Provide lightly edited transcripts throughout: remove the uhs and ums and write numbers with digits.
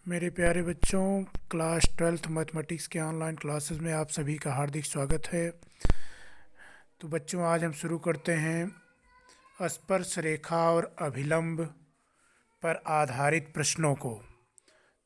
मेरे प्यारे बच्चों, क्लास 12th मैथमेटिक्स के ऑनलाइन क्लासेस में आप सभी का हार्दिक स्वागत है। तो बच्चों, आज हम शुरू करते हैं स्पर्श रेखा और अभिलंब पर आधारित प्रश्नों को।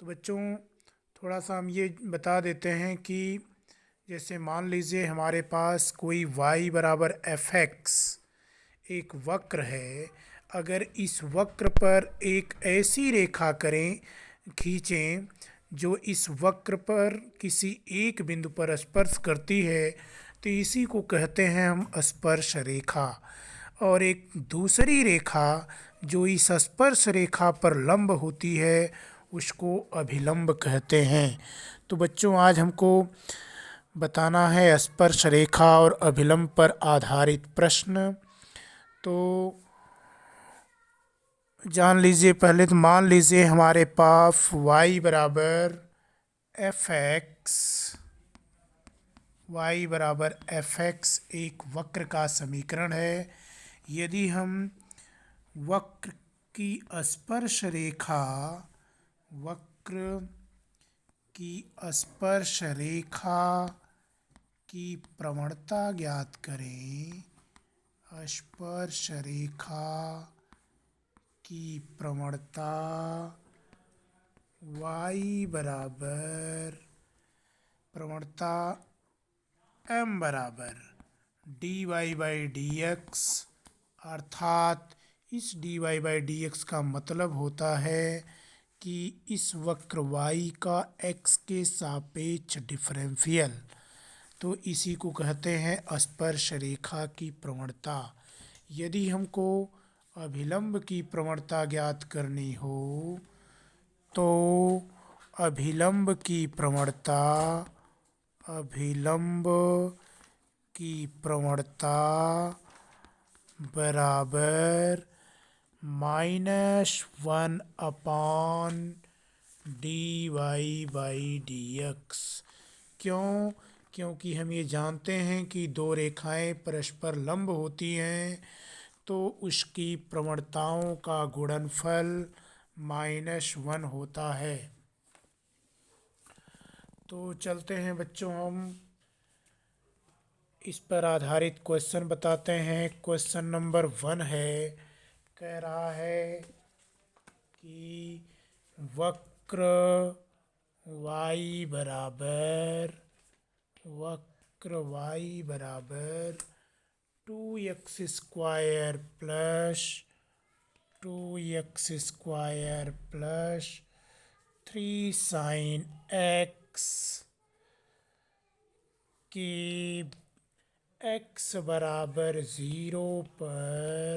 तो बच्चों, थोड़ा सा हम ये बता देते हैं कि जैसे मान लीजिए हमारे पास कोई y बराबर fx एक वक्र है। अगर इस वक्र पर एक ऐसी रेखा खींचें जो इस वक्र पर किसी एक बिंदु पर स्पर्श करती है, तो इसी को कहते हैं हम स्पर्श रेखा। और एक दूसरी रेखा जो इस स्पर्श रेखा पर लंब होती है उसको अभिलंब कहते हैं। तो बच्चों, आज हमको बताना है स्पर्श रेखा और अभिलंब पर आधारित प्रश्न। तो जान लीजिए, पहले तो मान लीजिए हमारे पास y बराबर fx एक वक्र का समीकरण है। यदि हम वक्र की स्पर्श रेखा की प्रवणता ज्ञात करें, स्पर्श रेखा की प्रवणता y बराबर प्रवणता m बराबर dy/dx, अर्थात इस dy/dx का मतलब होता है कि इस वक्र y का x के सापेक्ष डिफरेंशियल, तो इसी को कहते हैं स्पर्श रेखा की प्रवणता। यदि हमको अभिलंब की प्रवणता ज्ञात करनी हो तो अभिलंब की प्रवणता बराबर -1/dy/dx। क्यों? क्योंकि हम ये जानते हैं कि दो रेखाएं परस्पर लंब होती हैं तो उसकी प्रवणताओं का गुणनफल -1 होता है। तो चलते हैं बच्चों, हम इस पर आधारित क्वेश्चन बताते हैं। क्वेश्चन नंबर 1 है, कह रहा है कि वक्र y बराबर 2x² प्लस 3 sin x की x बराबर 0 पर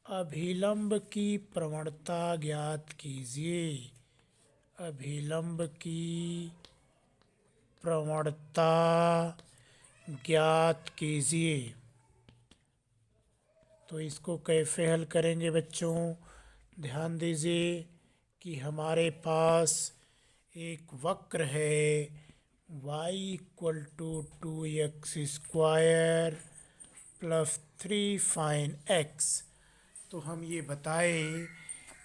अभिलंब की प्रवणता ज्ञात कीजिए। अभिलंब की प्रवणता ज्ञात कीजिए। तो इसको कैसे हल करेंगे बच्चों? ध्यान दीजिए कि हमारे पास एक वक्र है y = 2x² plus 3 sin x। तो हम ये बताएं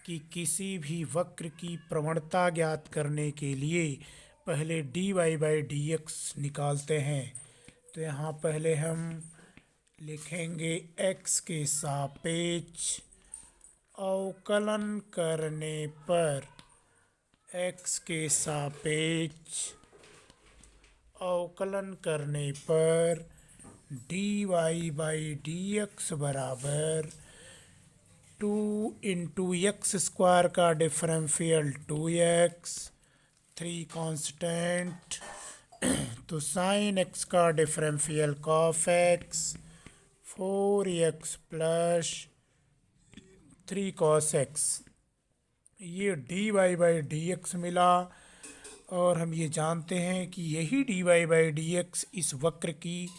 कि किसी भी वक्र की प्रवणता ज्ञात करने के लिए पहले dy/dx निकालते हैं। तो यहाँ पहले हम लिखेंगे x के सापेक्ष अवकलन करने पर, x के सापेक्ष अवकलन करने पर dy/dx बराबर 2 × x² का डिफरेंशियल 2x, 3 कांस्टेंट, तो sin x का differential cos x, 4x plus 3 cos x। ये dy/dx मिला। और हम ये जानते हैं कि यही dy/dx इस वक्र की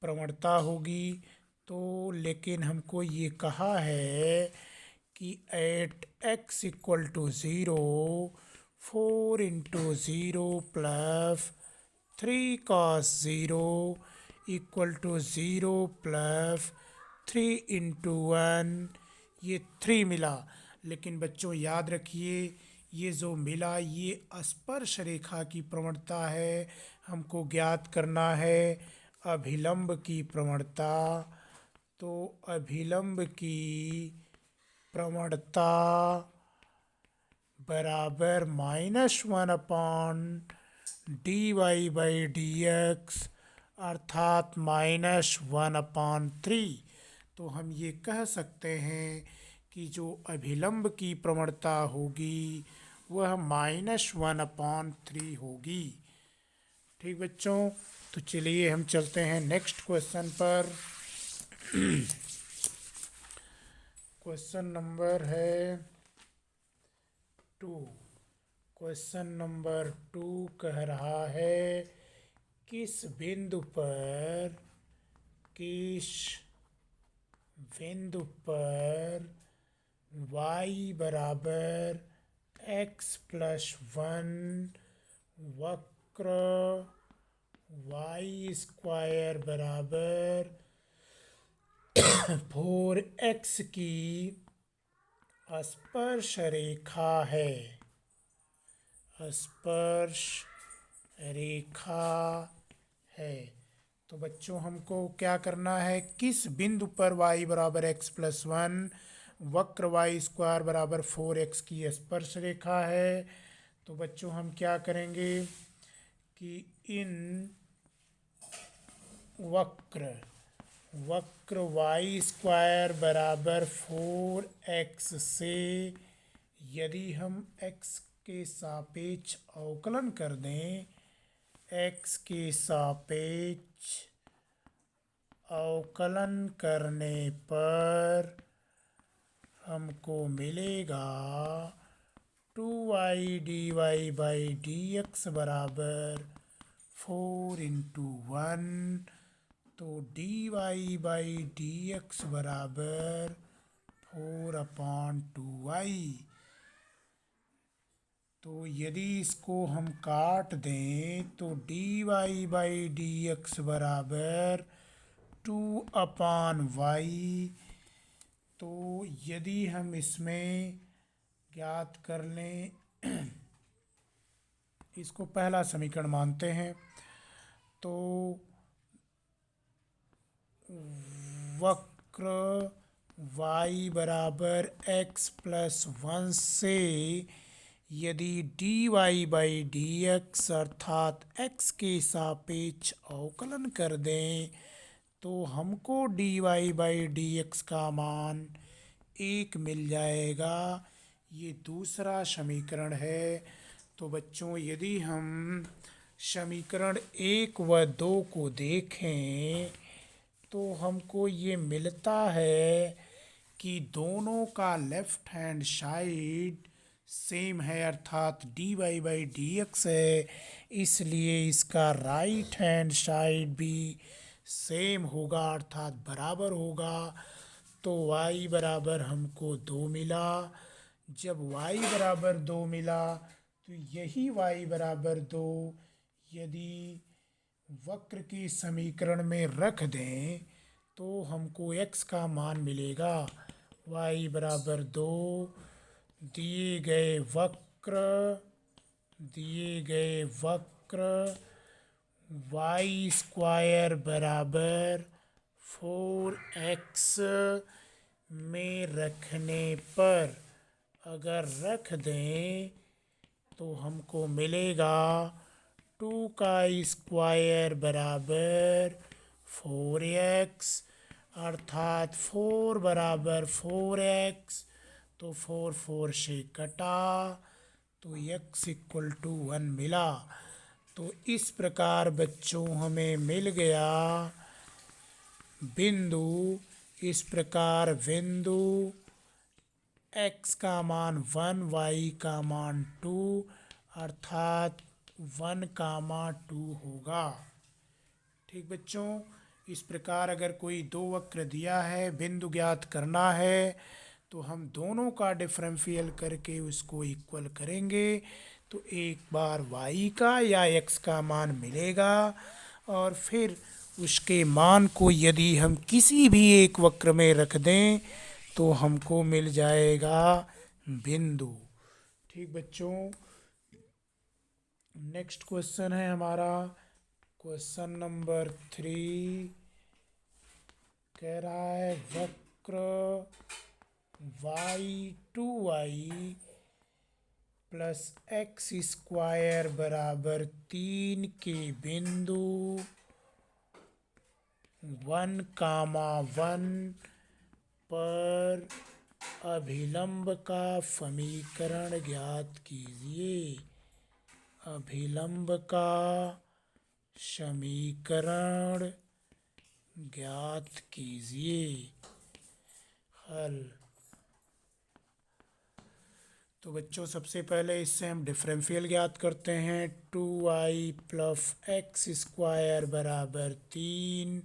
प्रवणता होगी। तो लेकिन हमको ये कहा है कि at x = 0, 4 × 0 plus 3 cos 0 = 0 plus 3 × 1, ये 3 मिला। लेकिन बच्चों याद रखिए, ये जो मिला ये स्पर्श रेखा की प्रवणता है, हमको ज्ञात करना है अभिलंब की प्रवणता। तो अभिलंब की प्रवणता बराबर -1/dy/dx अर्थात -1/3। तो हम ये कह सकते हैं कि जो अभिलंब की प्रवणता होगी वह -1/3 होगी। ठीक बच्चों, तो चलिए हम चलते हैं नेक्स्ट क्वेश्चन पर। क्वेश्चन नंबर है 2। क्वेश्चन नंबर 2 कह रहा है किस बिंदु पर y बराबर x+1 वक्र y² बराबर 4x की स्पर्श रेखा है। स्पर्श रेखा है। तो बच्चों हमको क्या करना है, किस बिंदु पर y बराबर x+1 वक्र y² बराबर 4x की स्पर्श रेखा है। तो बच्चों हम क्या करेंगे कि इन वक्र y² बराबर 4x से यदि हम x के सापेक्ष अवकलन कर दें, x के सापेक्ष अवकलन करने पर हमको मिलेगा 2y dy/dx बराबर 4×1। तो dy/dx बराबर 4/2y। तो यदि इसको हम काट दें तो dy/dx बराबर 2/y। तो यदि हम इसमें ज्ञात कर लें, इसको पहला समीकरण मानते हैं, तो वक्र y बराबर x+1 से यदि dy/dx अर्थात x के सापेक्ष अवकलन कर दें तो हमको dy/dx का मान 1 मिल जाएगा। ये दूसरा समीकरण है। तो बच्चों यदि हम समीकरण 1 व 2 को देखें तो हमको ये मिलता है कि दोनों का लेफ्ट हैंड साइड सेम है अर्थात dy/dx है, इसलिए इसका राइट हैंड साइड भी सेम होगा अर्थात बराबर होगा। तो y बराबर हमको 2 मिला। जब y बराबर 2 मिला तो यही y बराबर 2 यदि वक्र के समीकरण में रख दें तो हमको x का मान मिलेगा। y बराबर 2 दिए गए वक्र y² बराबर 4x में रखने पर अगर रख दें तो हमको मिलेगा 2² बराबर 4x अर्थात 4 बराबर 4x। तो 4 4 से कटा तो x=1 मिला। तो इस प्रकार बच्चों हमें मिल गया बिंदु, इस प्रकार बिंदु x का मान 1 y का मान 2 अर्थात 1,2 होगा। ठीक बच्चों, इस प्रकार अगर कोई दो वक्र दिया है, बिंदु ज्ञात करना है तो हम दोनों का डिफरेंशियल करके उसको इक्वल करेंगे तो एक बार y का या x का मान मिलेगा और फिर उसके मान को यदि हम किसी भी एक वक्र में रख दें तो हमको मिल जाएगा बिंदु। ठीक बच्चों, नेक्स्ट क्वेश्चन है हमारा क्वेश्चन नंबर 3। कह रहा है वक्र y2y प्लस एक्स स्क्वायर बराबर 3 के बिंदु 1,1 पर अभिलंब का समीकरण ज्ञात कीजिए। अभिलंब का समीकरण ज्ञात कीजिए। हल। तो बच्चों सबसे पहले इससे हम डिफरेंशियल ज्ञात करते हैं। 2y प्लस एक्स स्क्वायर बराबर 3।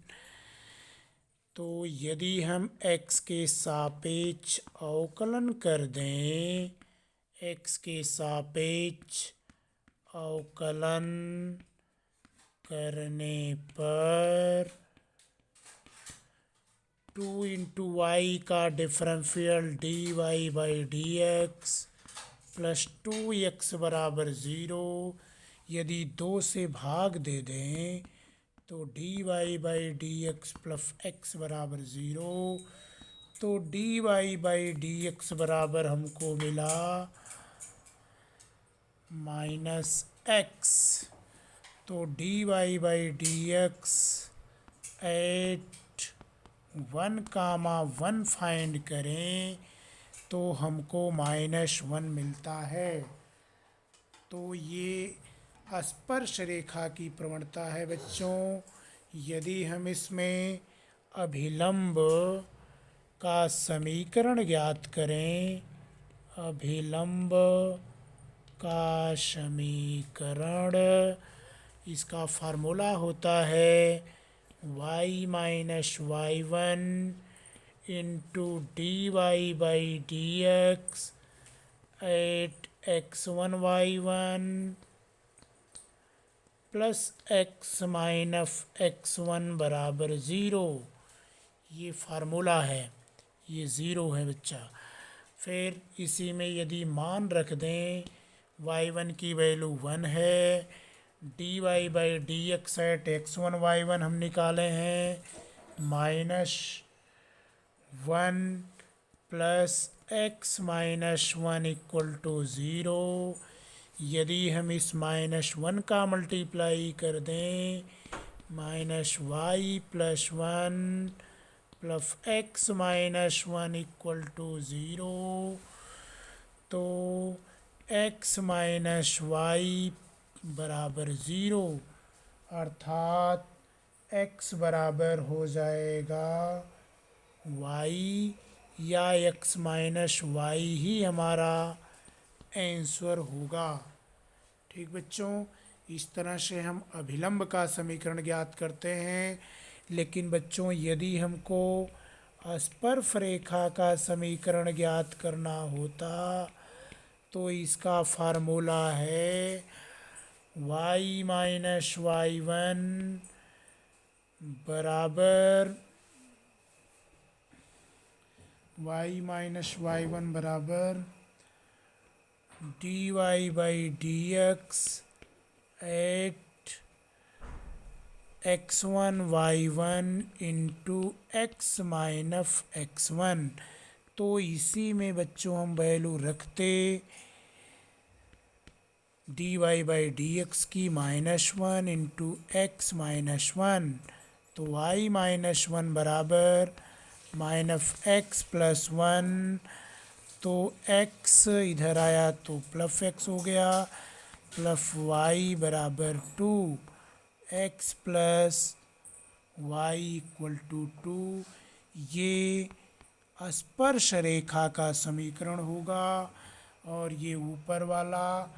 तो यदि हम x के सापेक्ष अवकलन कर दें, x के सापेक्ष अवकलन करने पर 2 इंटू वाई का differential dy by d x plus 2x बराबर 0। यदि 2 से भाग दे दें तो dy by d x plus x बराबर 0। तो dy बाई डी एक्स बराबर हमको मिला माइनस एक्स। तो dy by d x at 1,1 find करें तो हमको -1 मिलता है। तो ये स्पर्श रेखा की प्रवणता है बच्चों। यदि हम इसमें अभिलंब का समीकरण ज्ञात करें, अभिलंब का समीकरण, इसका फार्मूला होता है y minus y1 into d y by d x at x1y1 plus x minus x1 बराबर 0। ये फार्मूला है, ये 0 है बच्चा। फिर इसी में यदि मान रख दें, y1 की वैल्यू 1 है, d y by d x at x1y1 हम निकाले हैं -1 plus x minus 1 equal to 0। यदि हम इस -1 का मल्टीप्लाई कर दें, -y plus 1 plus x minus 1 equal to 0। तो x माइनस y बराबर 0, अर्थात x बराबर हो जाएगा y, या x माइनस y ही हमारा आंसर होगा। ठीक बच्चों, इस तरह से हम अभिलंब का समीकरण ज्ञात करते हैं। लेकिन बच्चों यदि हमको स्पर्श रेखा का समीकरण ज्ञात करना होता तो इसका फार्मूला है y माइनस y1 बराबर dy by d x at x1y1 into x minus x1। तो इसी में बच्चों हम वैल्यू रखते dy बाई डी एक्स की -1 इंटू एक्स माइनस 1। तो y माइनस 1 बराबर माइनस एक्स प्लस 1। तो x इधर आया तो प्लस एक्स हो गया, प्लस y बराबर 2, x plus y equal to 2। ये स्पर्श रेखा का समीकरण होगा और ये ऊपर वाला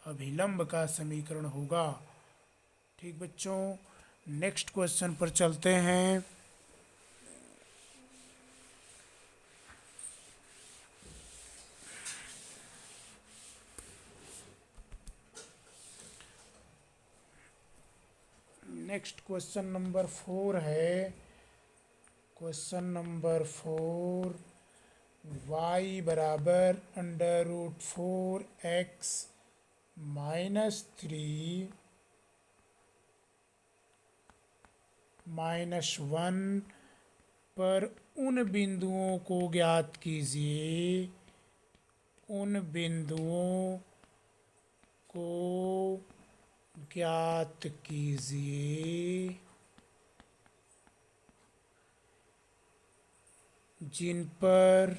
अभिलंब का समीकरण होगा। ठीक बच्चों, नेक्स्ट क्वेश्चन पर चलते हैं। नेक्स्ट क्वेश्चन नंबर 4 है। क्वेश्चन नंबर 4 y बराबर √4x -3 -1 पर उन बिंदुओं को ज्ञात कीजिए, उन बिंदुओं को ज्ञात कीजिए जिन पर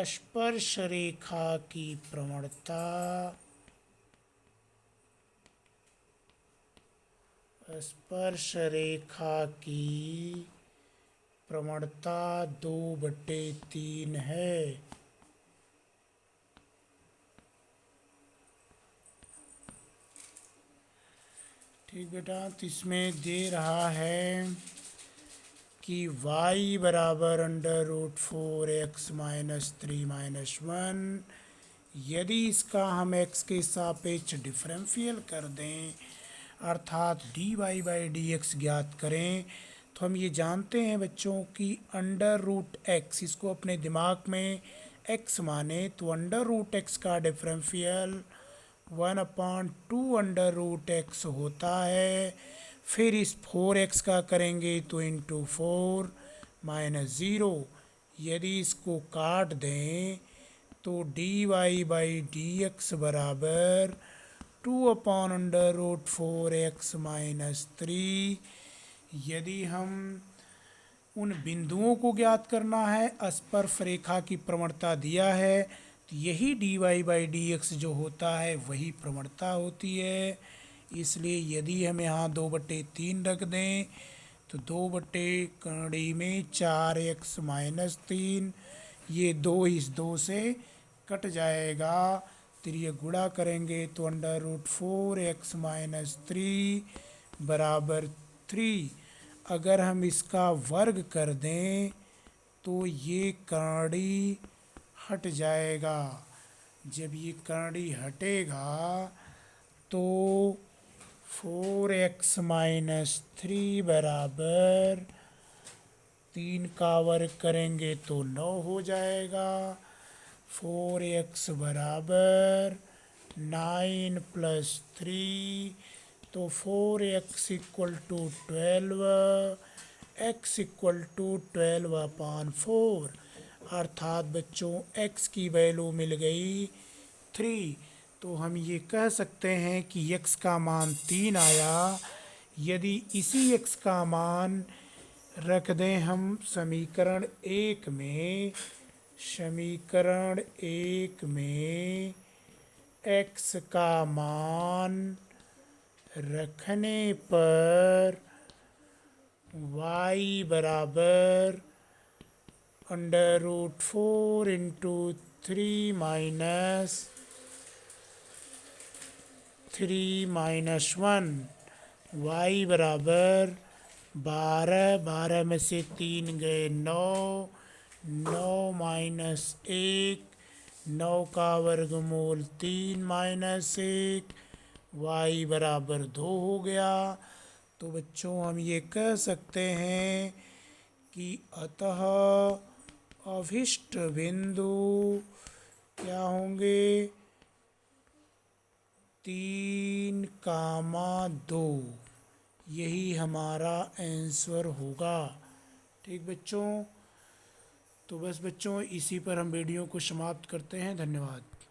स्पर्श रेखा की प्रवणता स्पर्श रेखा की प्रवणता 2/3 है। ठीक बेटा, तो इसमें दे रहा है कि y बराबर √4x -3 -1, यदि इसका हम x के सापेक्ष डिफरेंशियल कर दें अर्थात dy/dx ज्ञात करें, तो हम ये जानते हैं बच्चों कि √x, इसको अपने दिमाग में x माने तो √x का डिफरेंशियल 1/2 होता है। फिर इस 4x का करेंगे तो इंटू 4 -0, यदि इसको काट दें तो dy/dx बराबर 2/√4x -3। यदि हम उन बिंदुओं को ज्ञात करना है, स्पर्श रेखा की प्रवणता दिया है, तो यही dy/dx जो होता है वही प्रवणता होती है। इसलिए यदि हम यहाँ 2/3 रख दें तो 2/3 में 4x -3, ये 2 इस 2 से कट जाएगा, तो ये गुणा करेंगे तो √4x -3 बराबर 3। अगर हम इसका वर्ग कर दें तो ये कर्णी हट जाएगा। जब ये कर्णी हटेगा तो 4x -3 बराबर 3 का वर्ग करेंगे तो 9 हो जाएगा। 4x बराबर 9 + 3, तो 4x = 12, x = 12/4, अर्थात बच्चों x की वैल्यू मिल गई 3। तो हम ये कह सकते हैं कि x का मान 3 आया। यदि इसी x का मान रख दें हम समीकरण 1 में, समीकरण 1 में x का मान रखने पर y बराबर √4 × 3 -1, y बराबर 12, 12 में से 3 गए 9, 9 - 1, 9 का वर्गमूल 3 - 1, y बराबर 2 हो गया। तो बच्चों हम ये कह सकते हैं कि अतः अभिष्ट बिंदु क्या होंगे, 3,2, यही हमारा आंसर होगा। ठीक बच्चों, तो बस बच्चों इसी पर हम वीडियो को समाप्त करते हैं। धन्यवाद।